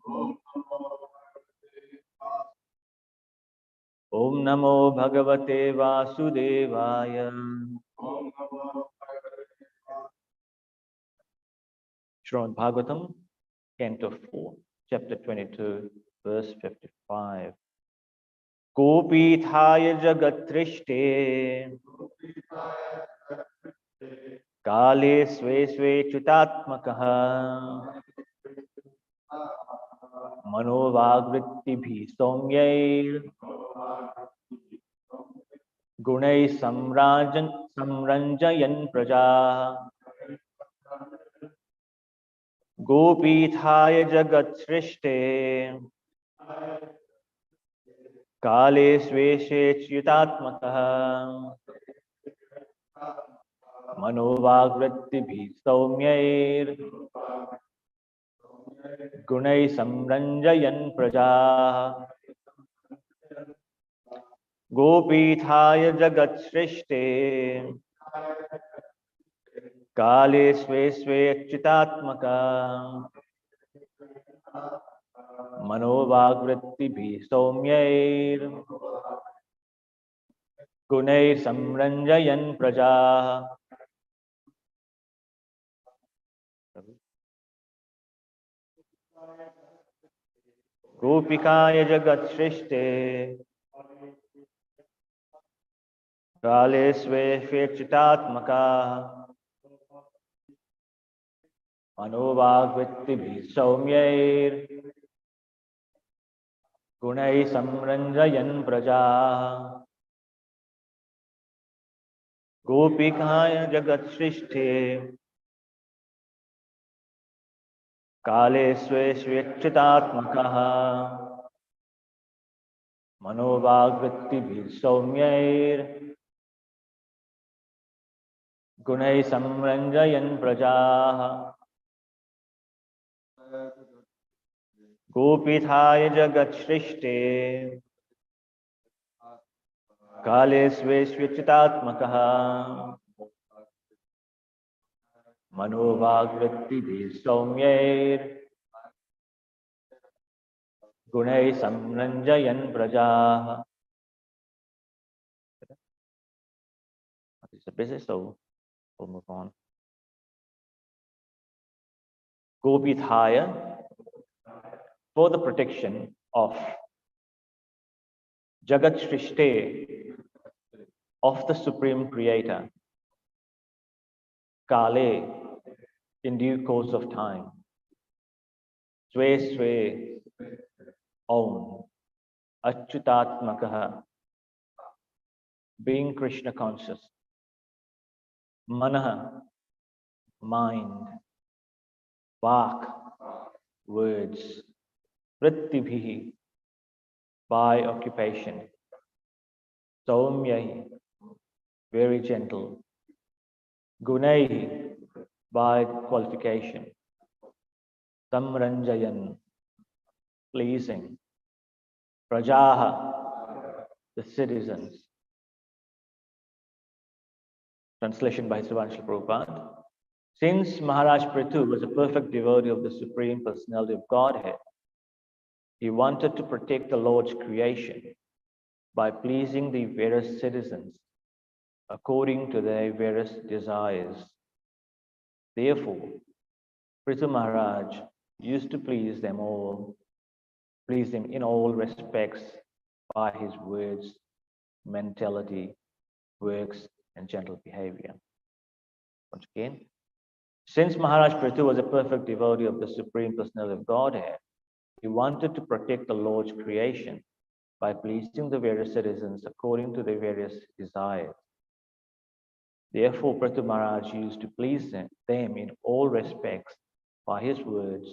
Om Namo Bhagavate Vasudevaya. Srimad Bhagavatam, Canto 4, Chapter 22, verse 55. Kopithaya Jagatrishte Kale Sve Sve Chutatmakaha Manovagrittibhi Somyair Gunai Samranjayan Praja Gopithaya Jagat Srishte Kale Sveshe Chitatmakaha Manovagrittibhi Somyair Gunai Samranjayan Praja Gopithaya Jagat Srishte Kale Sve Sve Chitatmaka Manovagrittibhi Somyair Gunai Samranjayan Praja. Gopikaya Jagat Srishte Kale Sve Sve Chitatmaka Manovagrittibhi Somyair Gunai Samranjayan Praja. Gopikaya Jagat Srishte Kale Sve Sve Chitatmakaha Manovagrittibhi Somyair Gunai Samranjayan Praja. Gopithaya Jagat Srishte Kale Sve Sve Chitatmakaha Manovagrittibhi Somyair Gunai Samranjayan Praja. It's a busy, so we'll move on. Gopithaya, for the protection of Jagat Srishte, of the Supreme Creator, Kale, in due course of time, Sve Sve, own, Achyutatmakaha, being Krishna conscious, Manaha, mind, Vak, words, Vrittibhi, by occupation, Saumyahi, very gentle, Gunai, by qualification, Samranjayan, pleasing, Prajaha, the citizens. Translation by Srivanshil Prabhupada. Since Maharaj Prithu was a perfect devotee of the Supreme Personality of Godhead, he wanted to protect the Lord's creation by pleasing the various citizens according to their various desires. Therefore, Prithu Maharaj used to please them in all respects by his words, mentality, works, and gentle behavior. Once again, since Maharaj Prithu was a perfect devotee of the Supreme Personality of Godhead, he wanted to protect the Lord's creation by pleasing the various citizens according to their various desires. Therefore, Prithu Maharaj used to please them in all respects by his words,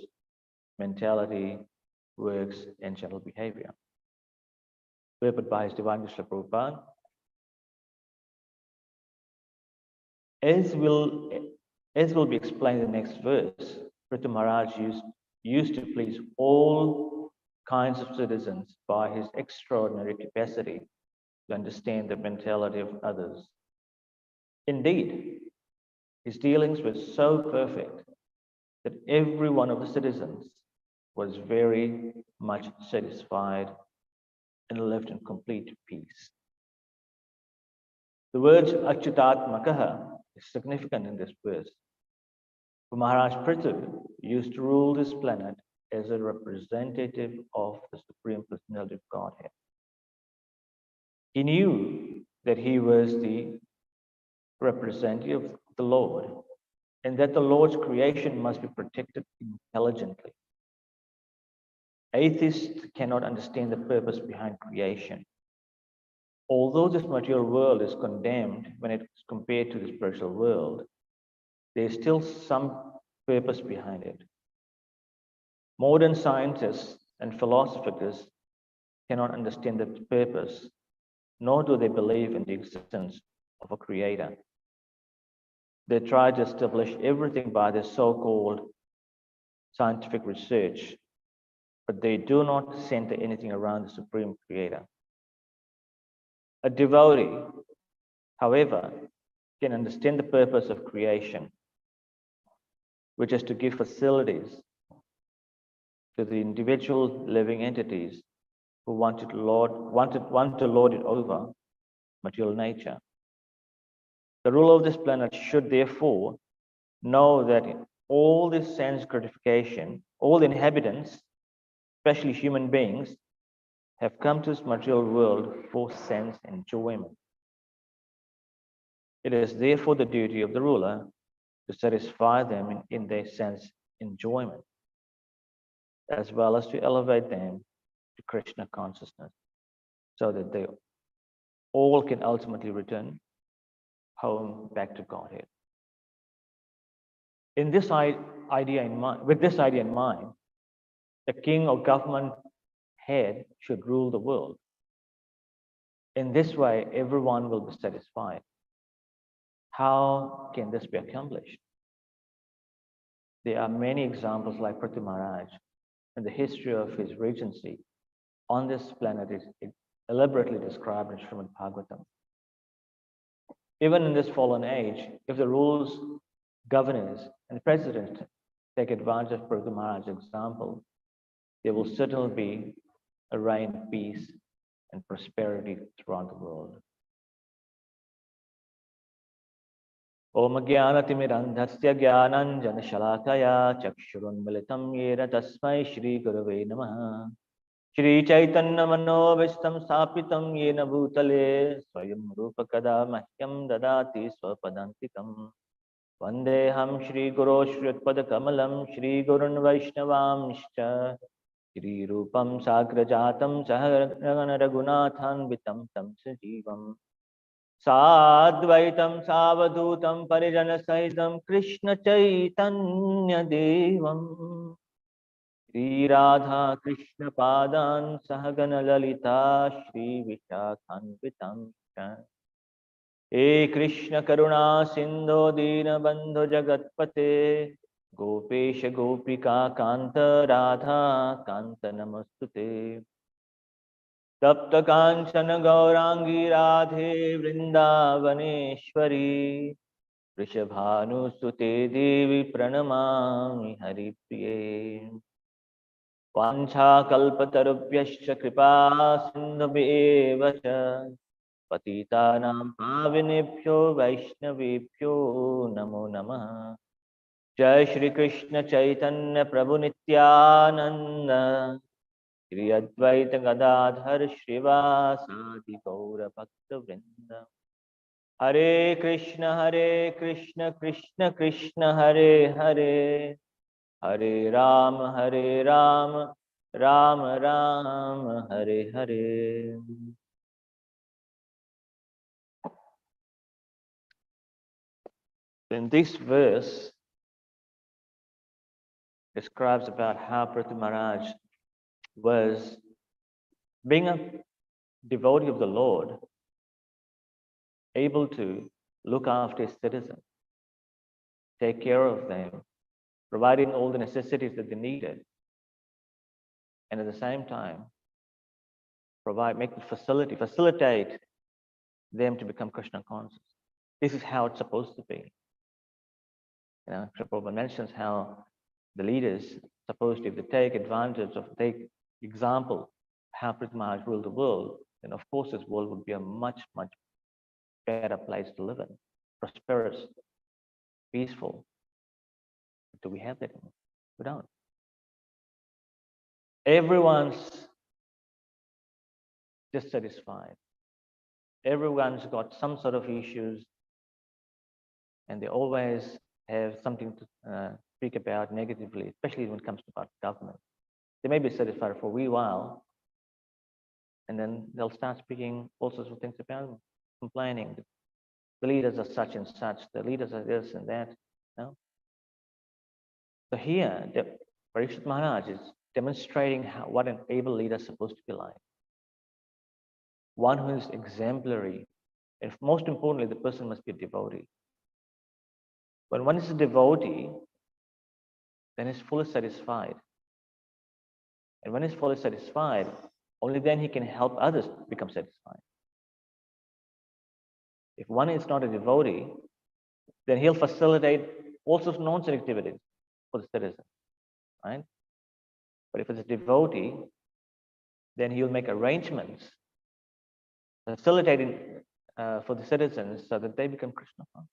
mentality, works, and gentle behavior. Purport by His Divine Grace Prabhupada. As will be explained in the next verse, Prithu Maharaj used to please all kinds of citizens by his extraordinary capacity to understand the mentality of others. Indeed, his dealings were so perfect that every one of the citizens was very much satisfied and lived in complete peace. The word Achyutatmakaha is significant in this verse. For Maharaj Prithu used to rule this planet as a representative of the Supreme Personality of Godhead. He knew that he was the representative of the Lord and that the Lord's creation must be protected intelligently. Atheists cannot understand the purpose behind creation. Although this material world is condemned when it is compared to the spiritual world, there is still some purpose behind it. Modern scientists and philosophers cannot understand the purpose, nor do they believe in the existence of a creator. They try to establish everything by their so-called scientific research, but they do not center anything around the Supreme Creator. A devotee, however, can understand the purpose of creation, which is to give facilities to the individual living entities who want to lord it over material nature. The ruler of this planet should therefore know that all this sense gratification, all the inhabitants, especially human beings, have come to this material world for sense enjoyment. It is therefore the duty of the ruler to satisfy them in their sense enjoyment, as well as to elevate them to Krishna consciousness, so that they all can ultimately return home back to Godhead. With this idea in mind, the king or government head should rule the world. In this way, everyone will be satisfied. How can this be accomplished? There are many examples like Prithu Maharaj, and the history of his regency on this planet is elaborately described in Srimad Bhagavatam. Even in this fallen age, if the rulers, governors, and presidents take advantage of Prithu Maharaj's example, there will certainly be a reign of peace and prosperity throughout the world. Om Jnanatimirandhasya Jnananjanashalakaya Chakshurunmilitam Yena Tasmai Shri Gurave Namaha Shri Chaitanya Manobishtam Sapitam Yena Bhutale Swayam Rupa Kada Mahyam Dadati Swapadantikam Vandeham Shri Guru Shritpada Kamalam Shri Gurun Vaishnavam Nishcha Shri Rupam Sagrajatam Saharagana Raghunathan Vitam Tam Sajivam Sadvaitam Savadutam Parijana Sahitam Krishna Chaitanya Devam Shri Radha Krishna Padan Sahagana Lalita Shri Vishakhanvitam He Krishna Karuna Sindho Dina Bandhu Jagatpate Gopesha Gopika Kanta Radha Kanta Namastute Tapta Kanchana Gaurangi Radhe Vrindavaneshwari Rishabhanu Sute Devi Pranamami Hari Priye Vancha Kalpatarubhyascha Kripa Sindhubhyevacha Patitanam Pavinebhyo Vaishnavebhyo Namo Namaha Jai Shri Krishna Chaitanya Prabhu Nityananda Shri Advaita Gadadhar Shrivasadi Gaura Bhakta Vrinda Hare Krishna Krishna Krishna Hare Hare Hare Rama Rama Rama Hare Hare. In this verse describes about how Prithu Maharaj was, being a devotee of the Lord, able to look after his citizens, take care of them, providing all the necessities that they needed, and at the same time facilitate them to become Krishna conscious. This is how it's supposed to be. Prabhupada mentions how the leaders Supposed if they take advantage of, take example, how Prithu Maharaj ruled the world, then of course this world would be a much, much better place to live in, prosperous, peaceful. Do we have that? We don't. Everyone's dissatisfied. Everyone's got some sort of issues, and they always have something to speak about negatively, especially when it comes to about government. They may be satisfied for a wee while, and then they'll start speaking all sorts of things about them, complaining. The leaders are such and such, the leaders are this and that. No? So here, Parikshit Maharaj is demonstrating what an able leader is supposed to be like. One who is exemplary. And most importantly, the person must be a devotee. When one is a devotee, then he's fully satisfied. And when he's fully satisfied, only then he can help others become satisfied. If one is not a devotee, then he'll facilitate all sorts of nonsense activities for the citizen, right? But if it's a devotee, then he'll make arrangements, facilitating for the citizens so that they become Krishna conscious.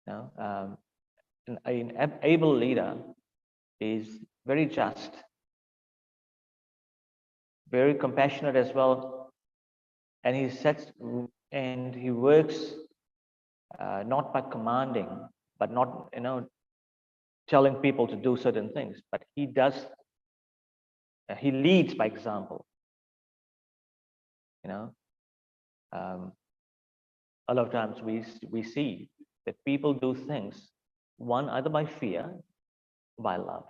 Now, an able leader is very just, very compassionate as well, and he works not by commanding, but not telling people to do certain things, but he leads by example. A lot of times we see that people do things, one either by fear, by love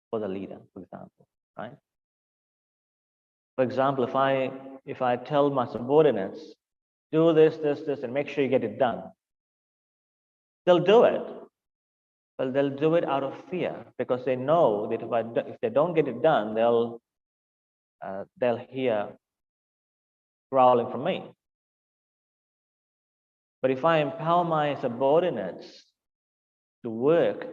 for the leader, for example, right? For example, if I tell my subordinates, do this, and make sure you get it done, they'll do it. Well, they'll do it out of fear because they know that if they don't get it done, they'll hear growling from me. But if I empower my subordinates to work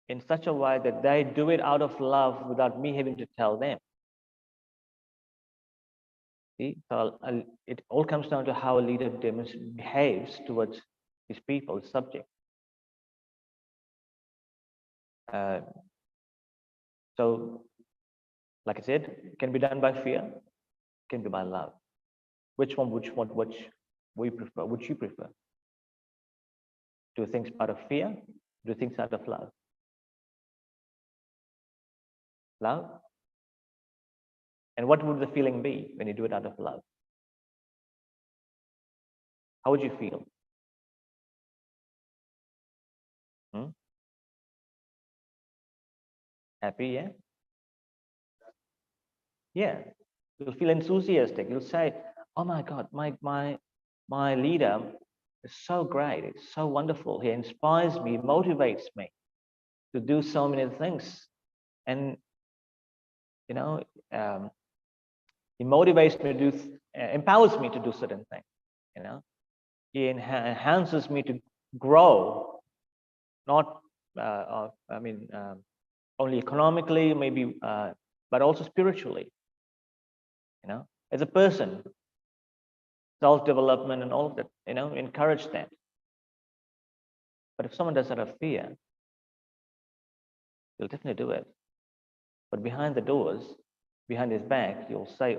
in such a way that they do it out of love without me having to tell them. See, so it all comes down to how a leader behaves towards his people, his subject. So, like I said, it can be done by fear, it can be by love. Which we prefer? Which you prefer? Do things out of fear? Do things out of love? Love? And what would the feeling be when you do it out of love? How would you feel? Happy, yeah? Yeah. You'll feel enthusiastic. You'll say, oh my God, my leader is so great. It's so wonderful. He inspires me, motivates me to do so many things. And, he motivates me to do, empowers me to do certain things, He enhances me to grow, not, only economically, maybe, but also spiritually, as a person, self-development and all of that, encourage that. But if someone does that out of fear, you'll definitely do it. But behind the doors, behind his back, you'll say,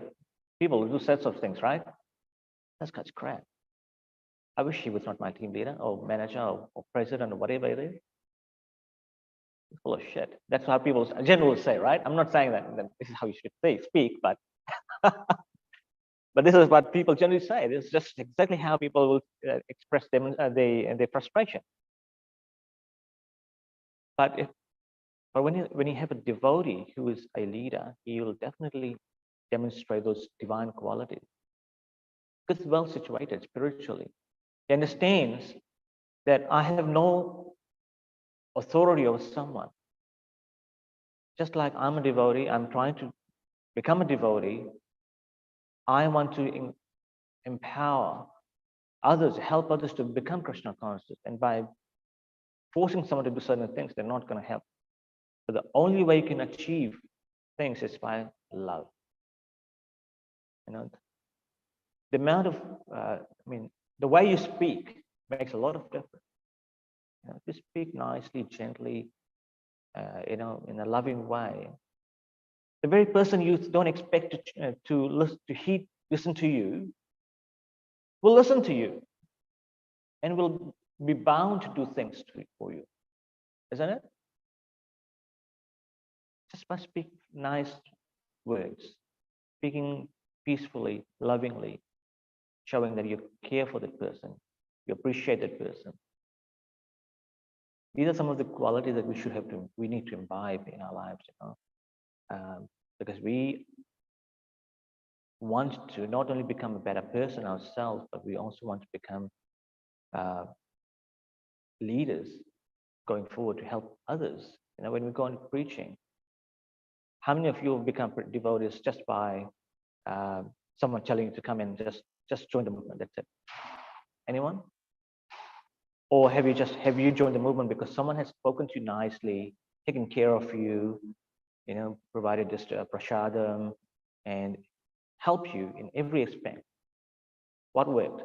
people do sets of things, right? That's such crap. I wish he was not my team leader or manager or president or whatever it is. He's full of shit. That's how people generally say, right? I'm not saying that this is how you should speak, but but this is what people generally say. This is just exactly how people will express their frustration. But when you have a devotee who is a leader, he will definitely demonstrate those divine qualities. Because he's well situated spiritually. He understands that I have no authority over someone. Just like I'm a devotee, I'm trying to become a devotee. I want to empower others, help others to become Krishna conscious. And by forcing someone to do certain things, they're not going to help. But the only way you can achieve things is by love. You know, the amount of, the way you speak makes a lot of difference. You know, if you speak nicely, gently, in a loving way, the very person you don't expect to listen to you will listen to you and will be bound to do things for you, isn't it? Just by speaking nice words, speaking peacefully, lovingly, showing that you care for that person, you appreciate that person. These are some of the qualities that we need to imbibe in our lives, because we want to not only become a better person ourselves, but we also want to become leaders going forward to help others. You know, when we go on preaching, how many of you have become devotees just by someone telling you to come and just join the movement? That's it. Anyone? Or have you joined the movement because someone has spoken to you nicely, taken care of you, provided this prasadam, and help you in every aspect? What worked?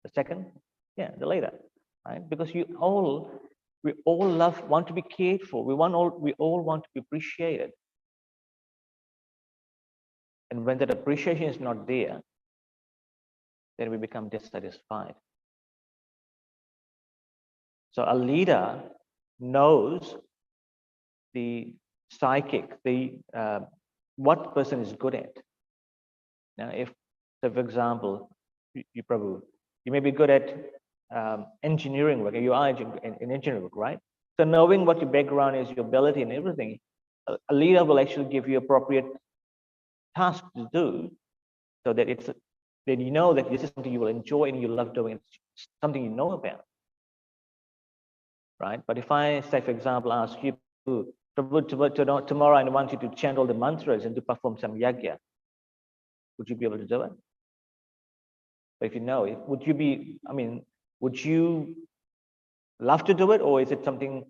The second? Yeah, the later, right? Because we all want to be cared for. We all want to be appreciated. And when that appreciation is not there, then we become dissatisfied. So a leader knows the psychic, what the person is good at. Now, so for example, you may be good at engineering work, you are in engineering work, right? So knowing what your background is, your ability and everything, a leader will actually give you appropriate tasks to do, so that then you know that this is something you will enjoy and you love doing, it's something you know about, right? But if I say, for example, ask you, tomorrow I want you to chant all the mantras and to perform some yagya, would you be able to do it? But if you know it, would you love to do it, or is it something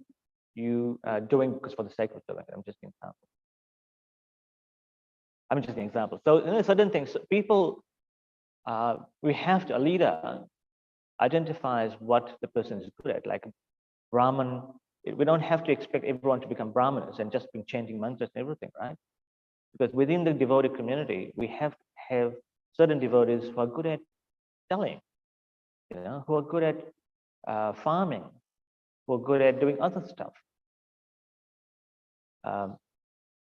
you are doing because for the sake of doing it? I'm just an example. So certain things, people, a leader identifies what the person is good at. Like Brahman, we don't have to expect everyone to become Brahmanas and just be chanting mantras and everything, right? Because within the devotee community, we have to have certain devotees who are good at selling, who are good at farming, who are good at doing other stuff.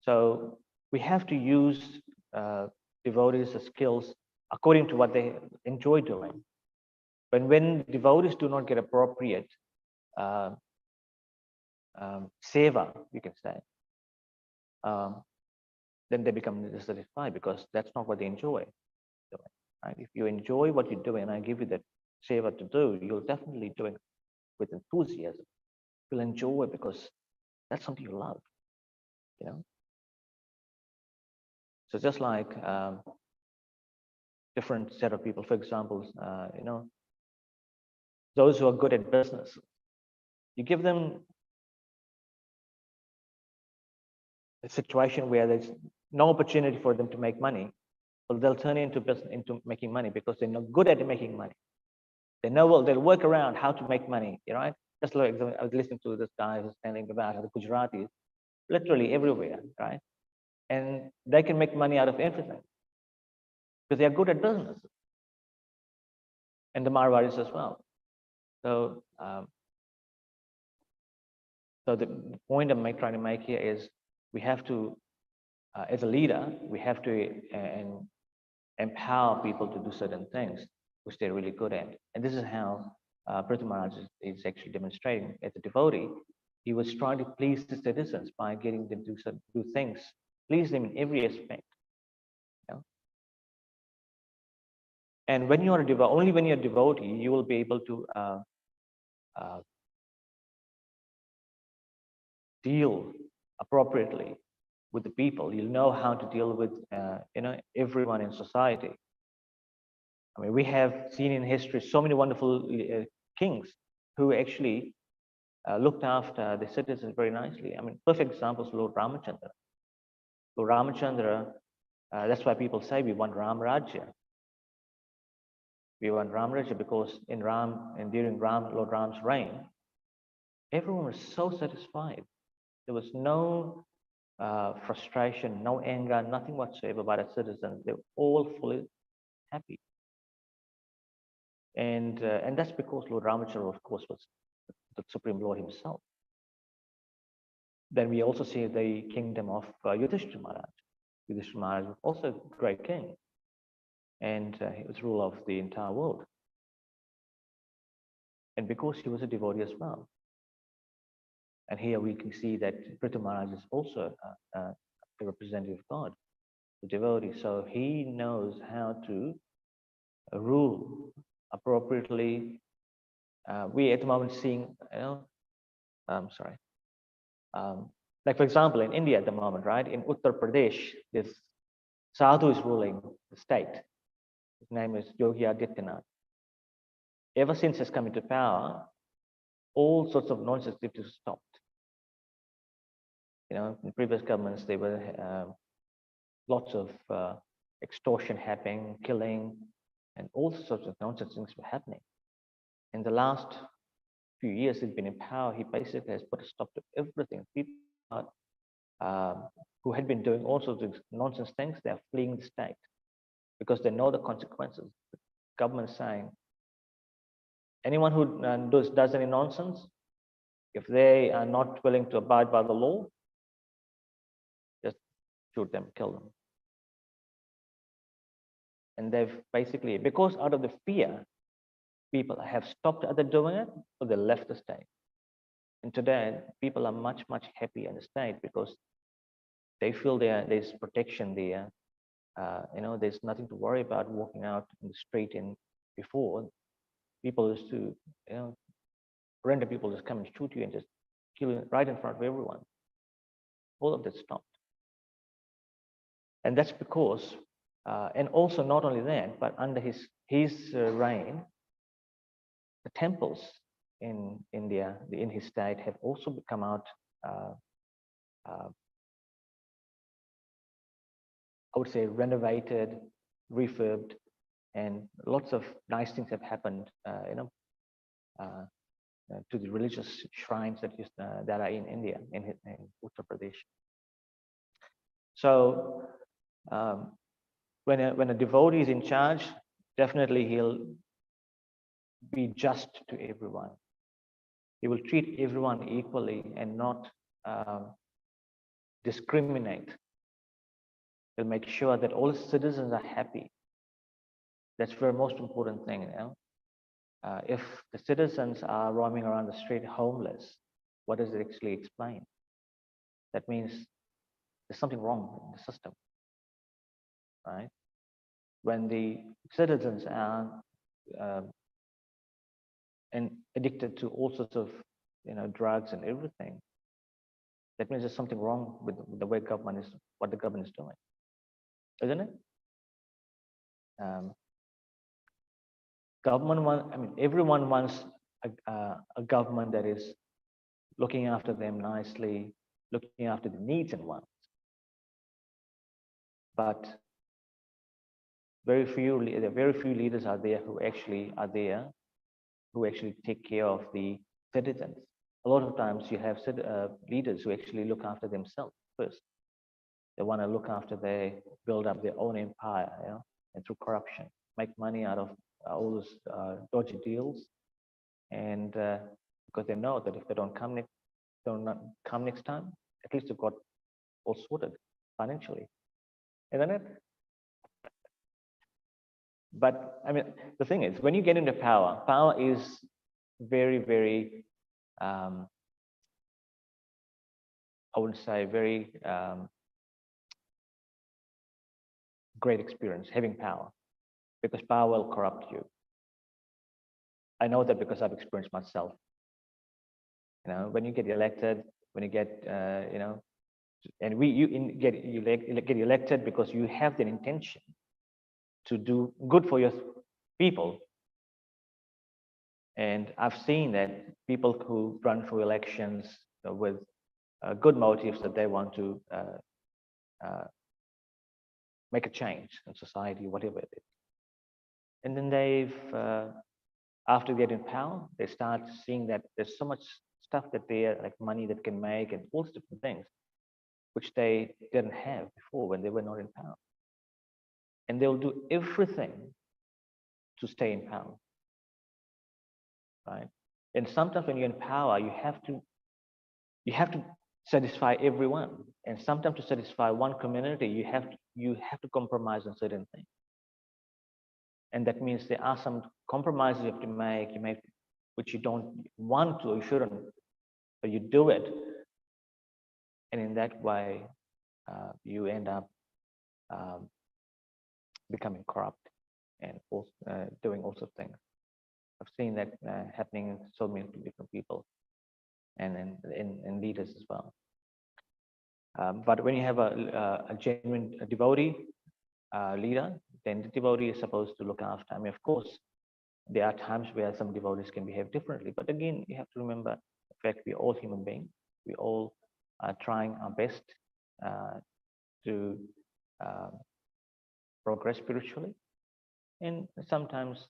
So we have to use devotees' skills according to what they enjoy doing. But when devotees do not get appropriate seva, you can say, then they become dissatisfied because that's not what they enjoy doing. Right? If you enjoy what you're doing and I give you that seva to do, you'll definitely do it with enthusiasm. You'll enjoy it because that's something you love, So just like different set of people, for example, those who are good at business, you give them a situation where there's no opportunity for them to make money, well, they'll turn into making money because they're not good at making money. They know, well, they'll work around how to make money, right? Just like I was listening to this guy who's telling about how the Gujaratis, literally everywhere, right? And they can make money out of everything because they are good at business. And the Marwaris as well. So, so the point I'm trying to make here is we have to, as a leader, we have to empower people to do certain things which they're really good at. And this is how Prithu Maharaj is actually demonstrating. As a devotee, he was trying to please the citizens by getting them to do things, please them in every aspect. And when you are only when you're a devotee, you will be able to deal appropriately with the people. You'll know how to deal with everyone in society. I mean, we have seen in history so many wonderful kings who actually looked after the citizens very nicely. I mean, perfect examples, Lord Ramachandra. Lord Ramachandra, that's why people say we want Ram Rajya. We want Ram Rajya because in Ram and during Lord Ram's reign, everyone was so satisfied. There was no frustration, no anger, nothing whatsoever by the citizens. They were all fully happy. And that's because Lord Ramachandra, of course, was the Supreme Lord himself. Then we also see the kingdom of Yudhishthira Maharaj. Yudhishthira Maharaj was also a great king. And he was ruler of the entire world. And because he was a devotee as well. And here we can see that Prithu Maharaj is also a representative of God, the devotee. So he knows how to rule appropriately. We at the moment seeing, I'm sorry. Like for example, in India at the moment, right? In Uttar Pradesh, this sadhu is ruling the state. His name is Yogi Adityanath. Ever since he's come into power, all sorts of nonsense activities stopped. In previous governments, there were lots of extortion happening, killing, and all sorts of nonsense things were happening. In the last few years he's been in power, he basically has put a stop to everything. People who had been doing all sorts of nonsense things, they're fleeing the state because they know the consequences. The government is saying, anyone who does any nonsense, if they are not willing to abide by the law, just shoot them, kill them. And they've basically, because out of the fear, people have stopped either doing it or they left the state. And today, people are much, much happier in the state because they feel there's protection there. There's nothing to worry about walking out in the street. And before, people used to, random people just come and shoot you and just kill you right in front of everyone. All of that stopped. And that's because, and also not only that, but under his reign, the temples in India, in his state, have also come out, I would say, renovated, refurbed, and lots of nice things have happened, to the religious shrines that are in India, in Uttar Pradesh. So, when a devotee is in charge, definitely he'll be just to everyone. He will treat everyone equally and not discriminate. He'll make sure that all citizens are happy. That's the most important thing. If the citizens are roaming around the street homeless, what does it actually explain? That means there's something wrong in the system, right? When the citizens are and addicted to all sorts of drugs and everything, that means there's something wrong with the way what the government is doing, isn't it? Everyone wants a government that is looking after them nicely, looking after the needs and wants. But very few leaders are there who actually take care of the citizens. A lot of times you have leaders who actually look after themselves first. They want to look after build up their own empire, and through corruption, make money out of all those dodgy deals. And because they know that if they don't come next time, at least they've got all sorted financially, isn't it? But the thing is, when you get into power is very, very, I wouldn't say very great experience having power, because power will corrupt you. I know that because I've experienced myself. When you get elected, when you get, and you get elected because you have the intention to do good for your people, And I've seen that people who run for elections with good motives that they want to uh, make a change in society, whatever it is. And then after getting power, they start seeing that there's so much stuff that they're like money that can make and all sorts of different things, which they didn't have before when they were not in power. And they'll do everything to stay in power, right? And sometimes when you're in power, you have to satisfy everyone. And sometimes to satisfy one community, you have to compromise on certain things. And that means there are some compromises you have to make, which you don't want to or you shouldn't, but you do it. And in that way, you end up becoming corrupt and also, doing all sorts of things. I've seen that happening in so many different people and in leaders as well. But when you have a genuine devotee leader, then the devotee is supposed to look after. I mean, of course, there are times where some devotees can behave differently, but again, you have to remember the fact we're all human beings. We all are trying our best to progress spiritually. And sometimes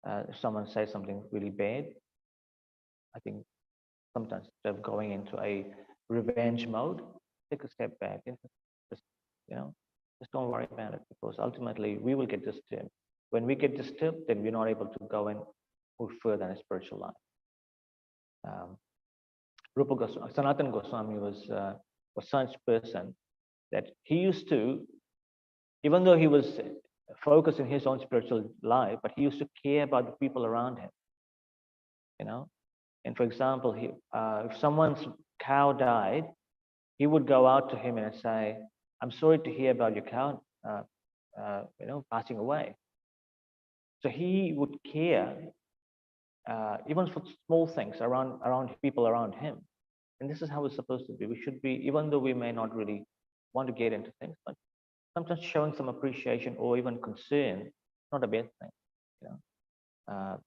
if someone says something really bad, I think sometimes instead of going into a revenge mode, take a step back and just, just don't worry about it, because ultimately we will get disturbed. When we get disturbed, then we're not able to go and move further in a spiritual life. Sanatana Goswami was such a person that he used to, even though he was focused in his own spiritual life, but he used to care about the people around him. And for example, if someone's cow died, he would go out to him and say, "I'm sorry to hear about your cow, passing away." So he would care, even for small things around people around him. And this is how it's supposed to be. We should be, even though we may not really want to get into things, but sometimes showing some appreciation or even concern, not a bad thing.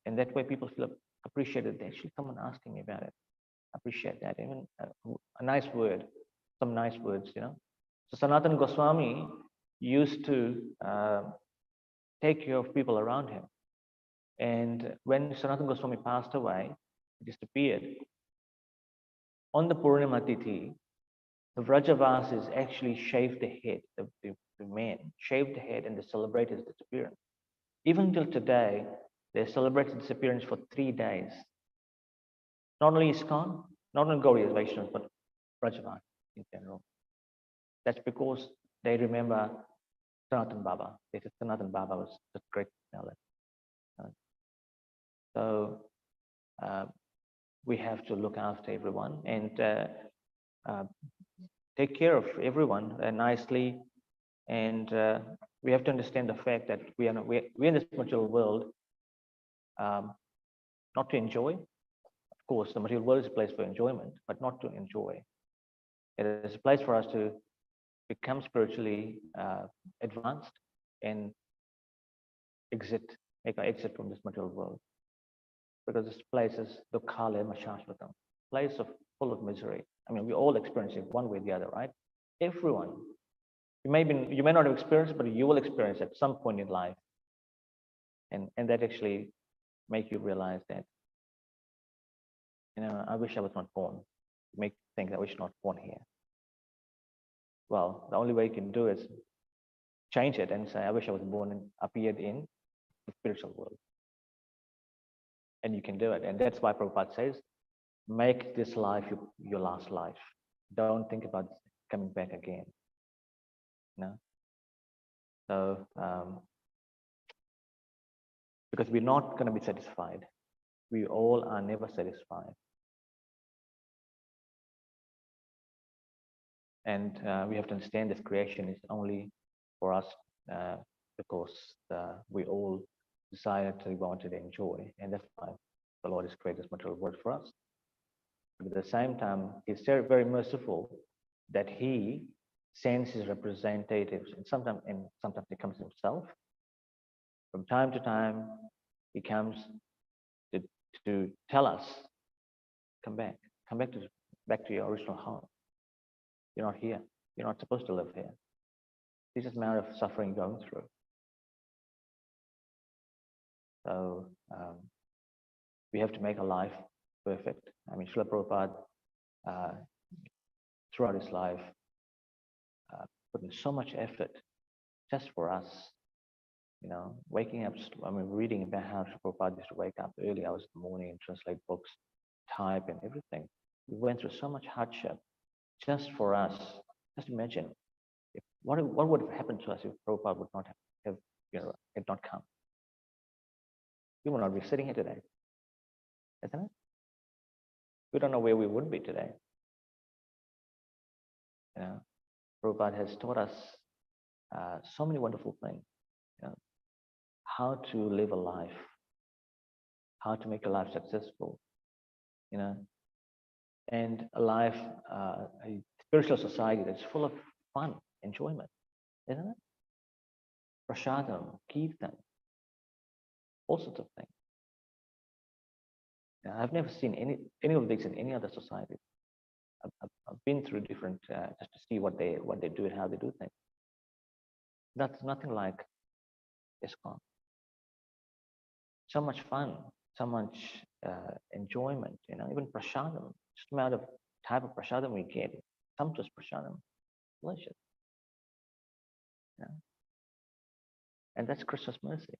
And that way people feel appreciated. There's actually someone asking me about it. Appreciate that. Even a nice word, some nice words. So Sanatana Goswami used to take care of people around him. And when Sanatana Goswami passed away, disappeared, on the Purnima Tithi, the Vrajavasis actually shaved the head, the men shaved the head and they celebrated his disappearance. Even till today, they celebrate his disappearance for 3 days. Not only ISKCON, not only Gaudiya Vaishnavas, but Vrajavasis in general. That's because they remember Sanatana Baba. They said Sanatana Baba was a great personality. So we have to look after everyone and take care of everyone nicely. And we have to understand the fact that we're in this material world not to enjoy. Of course, the material world is a place for enjoyment, but not to enjoy. It is a place for us to become spiritually advanced and make our exit from this material world. Because this place is dukkha mashashvatam, place full of misery. I mean, we all experience it one way or the other, right? Everyone. You may not have experienced it, but you will experience it at some point in life. And that actually make you realize that, I wish I was not born. Make you think that I wish not born here. Well, the only way you can do is change it and say, I wish I was born and appeared in the spiritual world. And you can do it. And that's why Prabhupada says, make this life your last life. Don't think about coming back again. So, because we're not going to be satisfied. We all are never satisfied. And we have to understand this creation is only for us because we all desire to want to enjoy. And that's why the Lord has created this material world for us. But at the same time, He's very, very merciful that He sends His representatives, and sometimes He comes Himself. From time to time, He comes to to tell us, come back to your original home. You're not here. You're not supposed to live here. This is a matter of suffering going through. So we have to make our life perfect. I mean, Srila Prabhupada, throughout his life, put in so much effort just for us. Waking up, reading about how Srila Prabhupada used to wake up early hours in the morning and translate books, type and everything. We went through so much hardship just for us. Just imagine what would have happened to us if Prabhupada would not have had not come. We would not be sitting here today, isn't it? We don't know where we would be today. Prabhupada has taught us so many wonderful things. How to live a life, how to make a life successful, and a life, a spiritual society that's full of fun, enjoyment, isn't it? Prasadam, kirtan, all sorts of things. I've never seen any of these in any other society. I've been through different just to see what they do and how they do things. That's nothing like ISKCON. So much fun, so much enjoyment. Even prasadam, just a matter of type of prasadam we get. Sumptuous prasadam, delicious. And that's Krishna's mercy.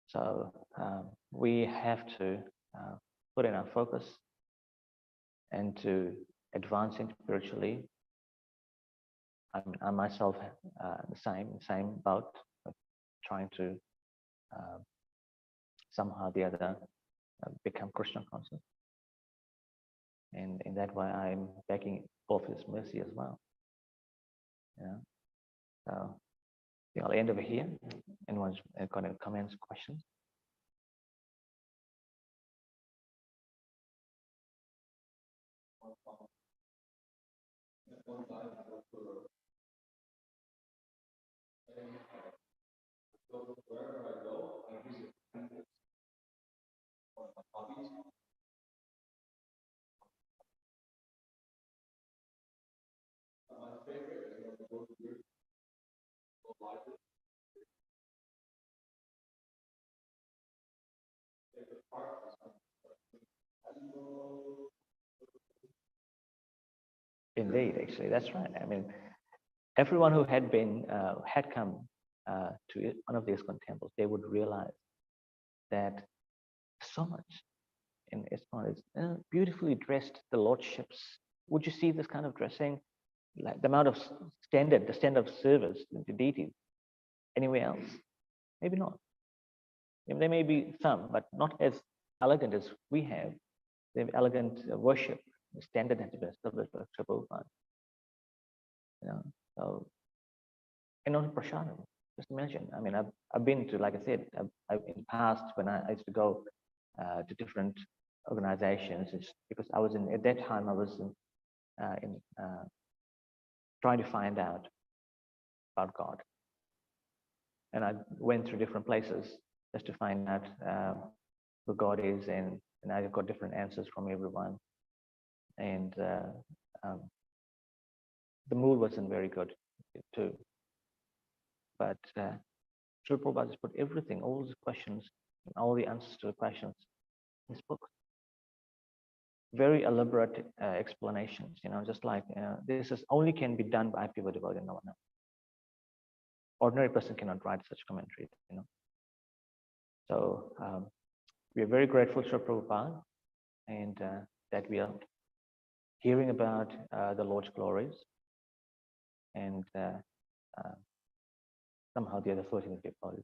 So we have to put in our focus and to advance spiritually. I myself the same boat, trying to somehow or the other become Krishna conscious. And in that way, I'm begging for His mercy as well. So I'll end over here. Anyone's got any comments, questions? Indeed, actually, that's right. I mean, everyone who had come to one of the ISKCON temples, they would realize that so much in ISKCON is beautifully dressed. The lordships. Would you see this kind of dressing? Like the amount of the standard of service to deities anywhere else? Maybe not. There may be some, but not as elegant as we have. They have elegant worship. The standard has been established by Prabhupada. So, and not prasadam. Just imagine. I mean, I've been to, like I said, in the past when I used to go to different organizations, it's because I was at that time I was in trying to find out about God, and I went through different places just to find out who God is, and I got different answers from everyone, and the mood wasn't very good too. But Srila Prabhupada has put everything, all the questions, and all the answers to the questions in his book. Very elaborate explanations, just like this is only can be done by pure devotee, no one else. Ordinary person cannot write such commentary, So we are very grateful to Prabhupada, and that we are hearing about the Lord's glories, and somehow the other floating the body.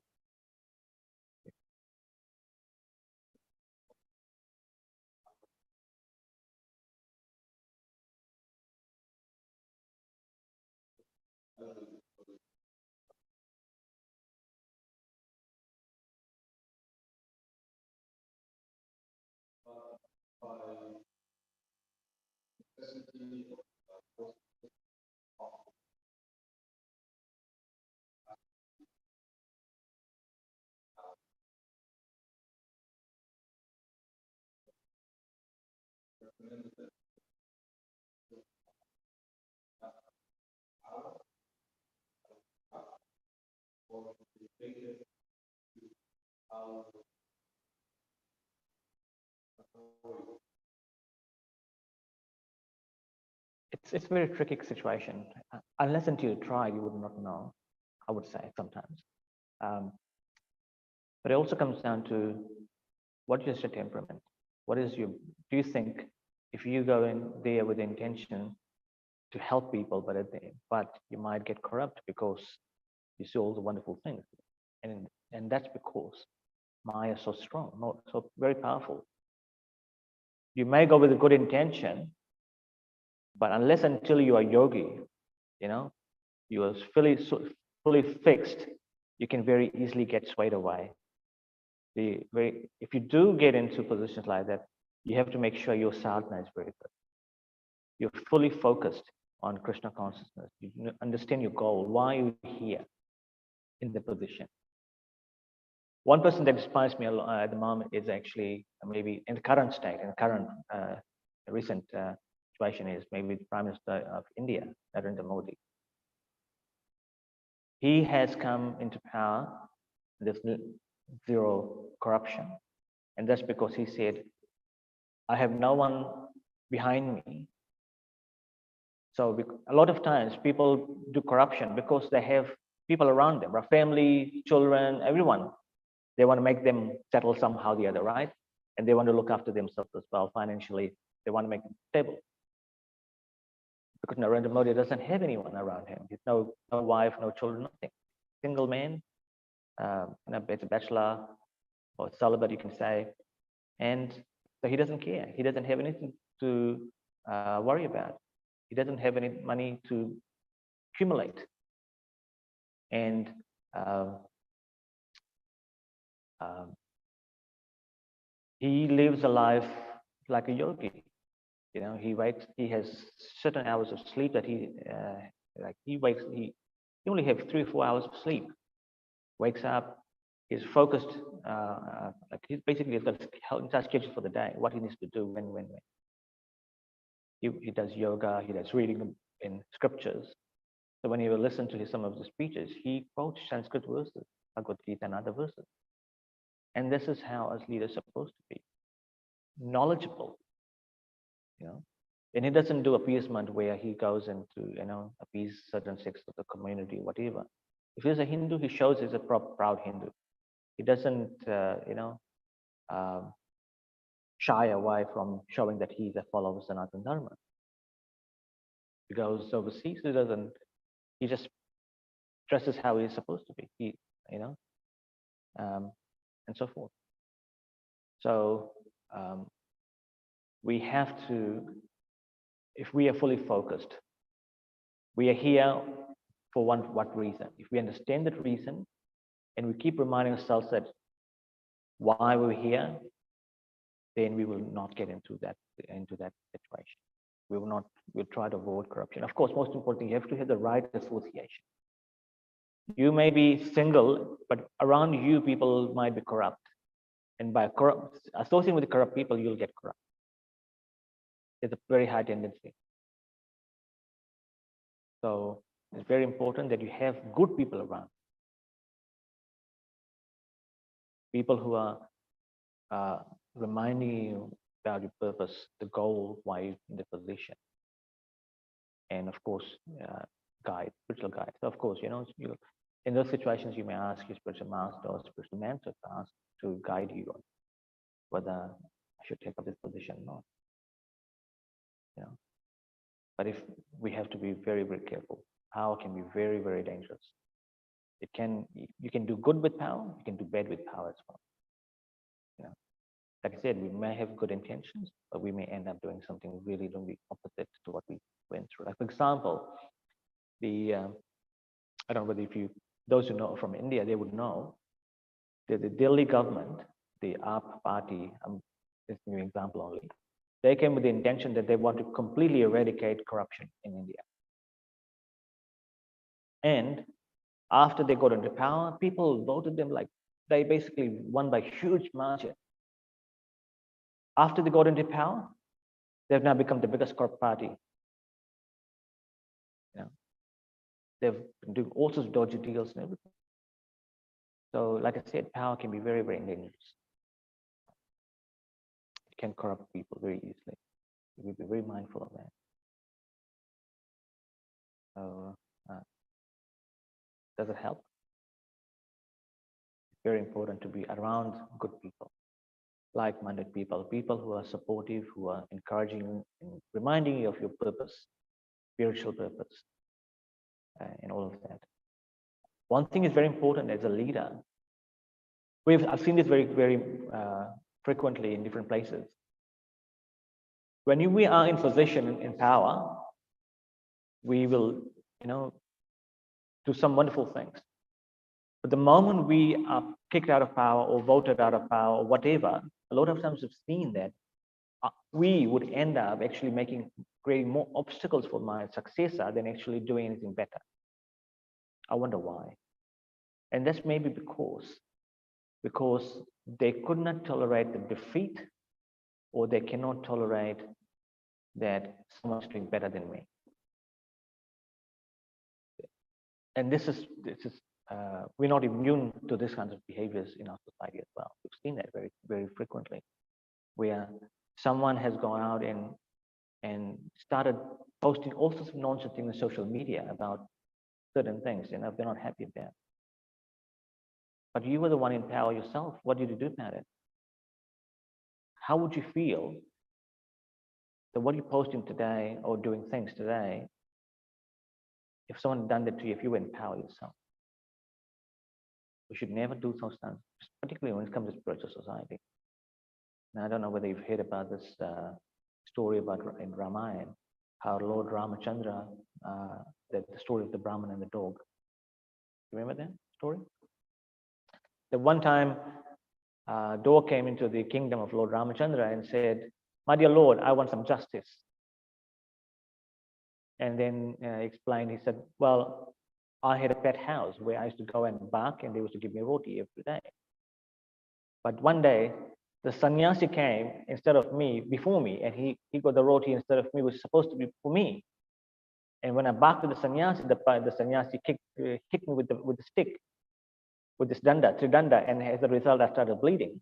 It's a very tricky situation. Unless until you try, you would not know, I would say sometimes. Um, but it also comes down to what is your temperament? What is your, do you think if you go in there with the intention to help people, but you might get corrupt because you see all the wonderful things. And that's because Maya is so strong, so very powerful. You may go with a good intention, but unless until you are yogi, you are fully fixed, you can very easily get swayed away. If you do get into positions like that, you have to make sure your sadhana is very good. You're fully focused on Krishna consciousness. You understand your goal. Why are you here in the position? One person that inspires me a lot at the moment is actually maybe in the current state, in the current recent situation is maybe the Prime Minister of India, Narendra Modi. He has come into power. There's zero corruption. And that's because he said, I have no one behind me. So a lot of times people do corruption because they have people around them, family, children, everyone. They want to make them settle somehow or the other, right? And they want to look after themselves as well financially. They want to make them stable. Because Narendra Modi doesn't have anyone around him. He's no wife, no children, nothing. Single man, it's a bachelor or celibate, you can say. And so he doesn't care. He doesn't have anything to worry about. He doesn't have any money to accumulate. And he lives a life like a yogi. He waits. He has certain hours of sleep that he wakes. He only has 3 or 4 hours of sleep. Wakes up. He's focused. Like he's basically got a entire schedule for the day. What he needs to do when. He does yoga. He does reading in scriptures. So when you listen to some of the speeches, he quotes Sanskrit verses, Bhagavad Gita and other verses. And this is how us leaders are supposed to be. Knowledgeable. And he doesn't do appeasement where he goes into, appease certain sects of the community, whatever. If he's a Hindu, he shows he's a proud Hindu. He doesn't, shy away from showing that he's a follower of Sanatana Dharma. He goes overseas, he just dresses how he's supposed to be, and so forth. So we have to, if we are fully focused, we are here for what reason? If we understand that reason and we keep reminding ourselves that why we're here, then we will not get into that situation. We'll try to avoid corruption. Of course, most importantly, you have to have the right association. You may be single, but around you, people might be corrupt. And by associating with the corrupt people, you'll get corrupt. It's a very high tendency. So it's very important that you have good people around. People who are reminding you about your purpose, the goal, why you're in the position. And of course, spiritual guide. So of course, in those situations, you may ask your spiritual master or spiritual mentor to guide you on whether I should take up this position or not. But if we have to be very, very careful, power can be very, very dangerous. You can do good with power, you can do bad with power as well. Like I said, we may have good intentions, but we may end up doing something really, really opposite to what we went through. Like for example, I don't know whether those who know from India, they would know that the Delhi government, the AAP party, this is a new example only, they came with the intention that they want to completely eradicate corruption in India. And after they got into power, people voted them like they basically won by huge margin. After they got into power, They've now become the biggest corrupt party. They've been doing all sorts of dodgy deals and everything. So, like I said, power can be very, very dangerous. It can corrupt people very easily. We'll be very mindful of that. So, does it help? It's very important to be around good people, like-minded people, people who are supportive, who are encouraging and reminding you of your purpose, spiritual purpose, and all of that. One thing is very important as a leader. I've seen this very, very frequently in different places. When we are in position in power, we will, do some wonderful things. But the moment we are kicked out of power or voted out of power or whatever, a lot of times we've seen that we would end up actually creating more obstacles for my successor than actually doing anything better. I wonder why. And that's maybe because they could not tolerate the defeat, or they cannot tolerate that someone's doing better than me. And this is we're not immune to this kind of behaviors in our society as well. We've seen that very, very frequently, where someone has gone out and started posting all sorts of nonsense in the social media about certain things, they're not happy about. But you were the one in power yourself. What did you do about it? How would you feel that what you're posting today or doing things today, if someone had done that to you, if you were in power yourself? We should never do those things, particularly when it comes to spiritual society. Now, I don't know whether you've heard about this story about in Ramayana, how Lord Ramachandra, the story of the Brahman and the dog. You remember that story? The one time, dog came into the kingdom of Lord Ramachandra and said, "My dear Lord, I want some justice." And then explained, he said, "Well, I had a pet house where I used to go and bark, and they used to give me roti every day. But one day, the sannyasi came instead of me, before me, and he got the roti instead of me, which was supposed to be for me. And when I barked at the sannyasi, the sannyasi hit me with the stick, with this tridanda, and as a result, I started bleeding."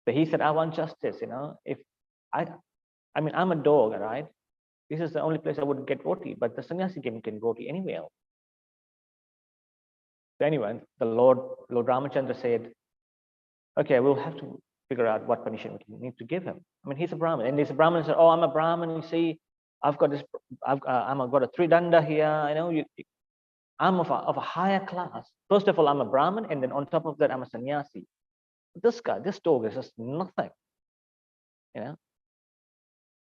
So he said, "I want justice, if I'm a dog, all right? This is the only place I would get roti, but the sannyasi can get roti anywhere else." So anyway, the Lord Ramachandra said, "Okay, we'll have to figure out what punishment we need to give him." He's a Brahmin, and this Brahmin said, "Oh, I'm a Brahmin. You see, I've got this. I've got a tridanda here. I'm of a higher class. First of all, I'm a Brahmin, and then on top of that, I'm a sannyasi. This dog is just nothing,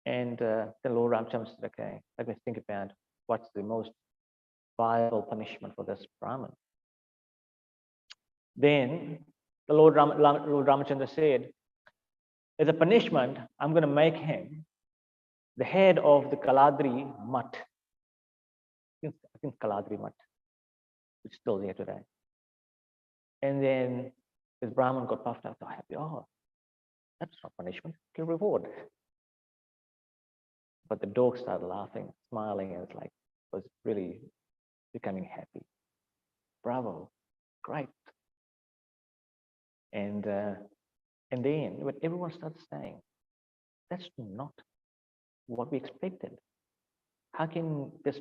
And the Lord Ramachandra said, "Okay, let me think about what's the most viable punishment for this Brahmin." Then the Lord Ramachandra said, "As a punishment, I'm going to make him the head of the Kaladri Mutt." I think Kaladri Mutt, which is still there today. And then this Brahmin got puffed out, so happy. "Oh, that's not punishment, it's a reward." But the dog started laughing, smiling, and was really becoming happy. "Bravo, great." And then when everyone started saying, "That's not what we expected. How can this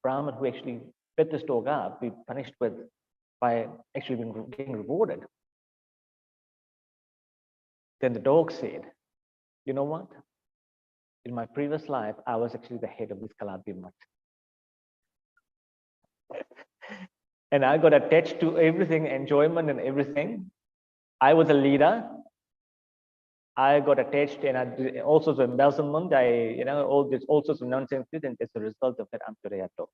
Brahmin who actually fed this dog up be punished by actually getting rewarded?" Then the dog said, "You know what? In my previous life, I was actually the head of this Kaladri Mutt. And I got attached to everything, enjoyment and everything. I was a leader. I got attached, and I did all sorts of embezzlement. All sorts of nonsense, and as a result of that, I'm today a dog.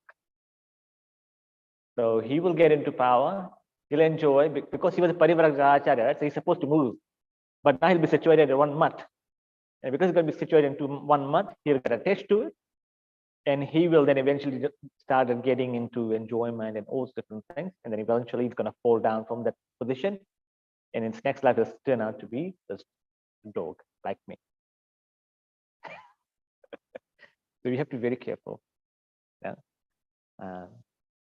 So he will get into power. He'll enjoy, because he was a Parivraka Acharya, so he's supposed to move. But now he'll be situated in one mutt. And because he's going to be situated into one mutt, he'll get attached to it. And he will then eventually start getting into enjoyment and all different things. And then eventually he's going to fall down from that position. And in his next life, he'll turn out to be this dog like me." So we have to be very careful. Yeah.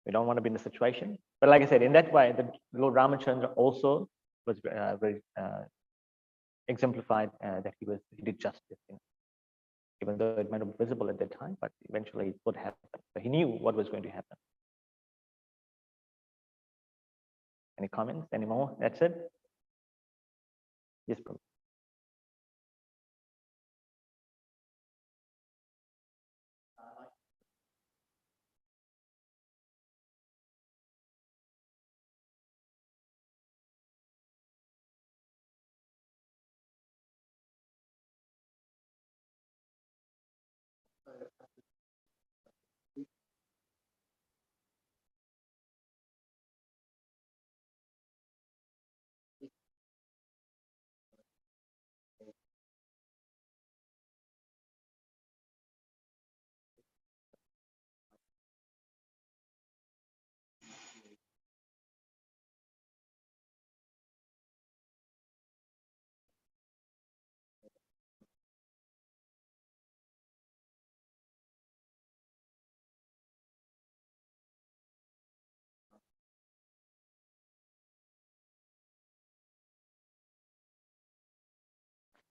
We don't want to be in a situation. But like I said, in that way, the Lord Ramachandra also was very exemplified that he did justice. Even though it might not be visible at that time, but eventually it would happen. So he knew what was going to happen. Any comments? Any more? That's it? Yes, Prabhu.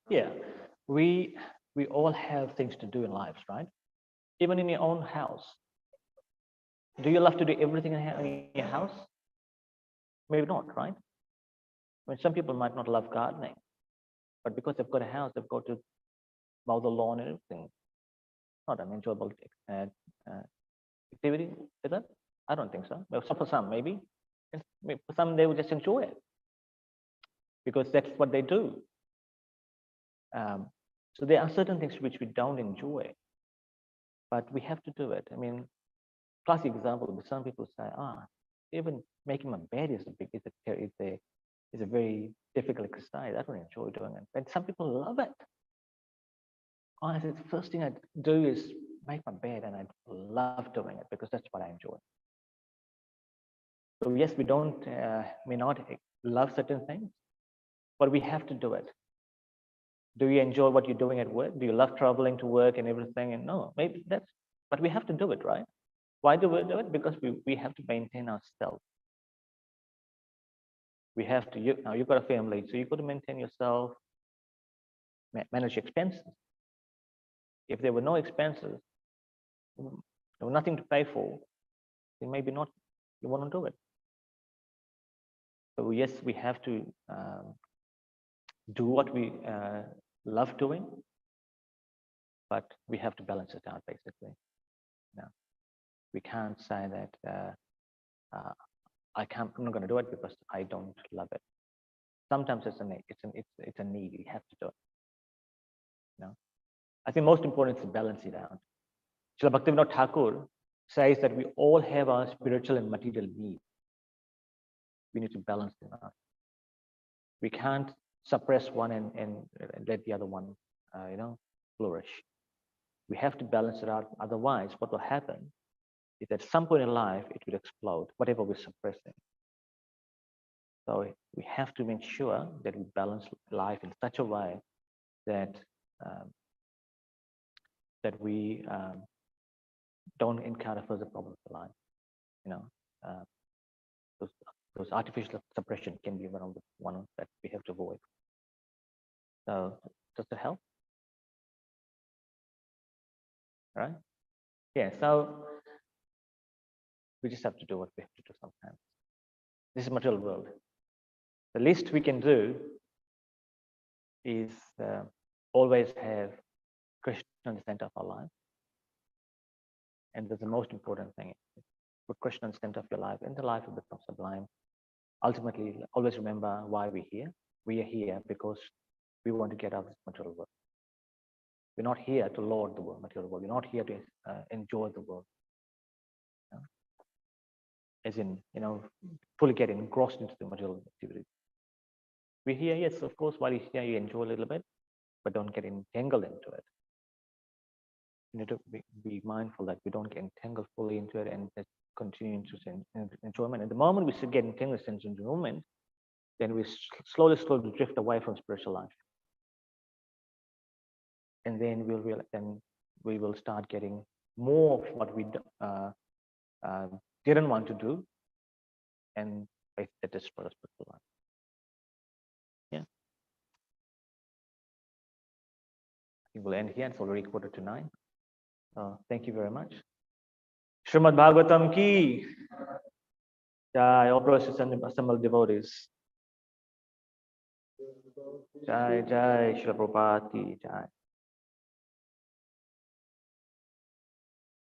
Yeah, we all have things to do in lives, right? Even in your own house. Do you love to do everything in your house? Maybe not, right? I mean, some people might not love gardening, but because they've got a house, they've got to mow the lawn and everything. Not an enjoyable activity, is it? I don't think so. Well, for some, maybe. For some, they will just enjoy it because that's what they do. So there are certain things which we don't enjoy, but we have to do it. I mean, classic example, some people say, even making my bed is a very difficult exercise. I don't enjoy doing it. And some people love it. Honestly, the first thing I do is make my bed, and I love doing it because that's what I enjoy. So yes, we may not love certain things, but we have to do it. Do you enjoy what you're doing at work? Do you love traveling to work and everything? And no, maybe but we have to do it, right? Why do we do it? Because we have to maintain ourselves. We have to, now you've got a family, so you've got to maintain yourself, manage expenses. If there were no expenses, there was nothing to pay for, then maybe not, you want to do it. So yes, we have to do what we love doing, but we have to balance it out, basically. Now, we can't say that I'm not going to do it because I don't love it. Sometimes it's a need. It's a need. We have to do it. I think most important is to balance it out. Srila Bhaktivinoda Thakur says that we all have our spiritual and material needs. We need to balance them out. We can't suppress one and let the other one, flourish. We have to balance it out. Otherwise, what will happen is at some point in life, it will explode, whatever we're suppressing. So we have to make sure that we balance life in such a way that we don't encounter further problems in life. Those artificial suppression can be one that we have to avoid. So does that help? All right? Yeah, so we just have to do what we have to do sometimes. This is material world. The least we can do is always have Krishna in the center of our life. And that's the most important thing. Put Krishna in the center of your life, and the life will become sublime. Ultimately, always remember why we're here. We are here because we want to get out of this material world. We're not here to lord the world, material world. We're not here to enjoy the world. As in, fully get engrossed into the material activity. We're here, yes, of course, while you're here, you enjoy a little bit, but don't get entangled into it. You need to be mindful that we don't get entangled fully into it and continue into enjoyment. At the moment we get entangled into enjoyment, then we slowly drift away from spiritual life. And then we'll realize, then we will start getting more of what we didn't want to do, and faith that is for us. Yeah, I think we'll end here. It's already 8:45. Thank you very much. Srimad Bhagavatam ki jai. All praises and assembled devotees. Jai Jai Srila Prabhupada ki jai.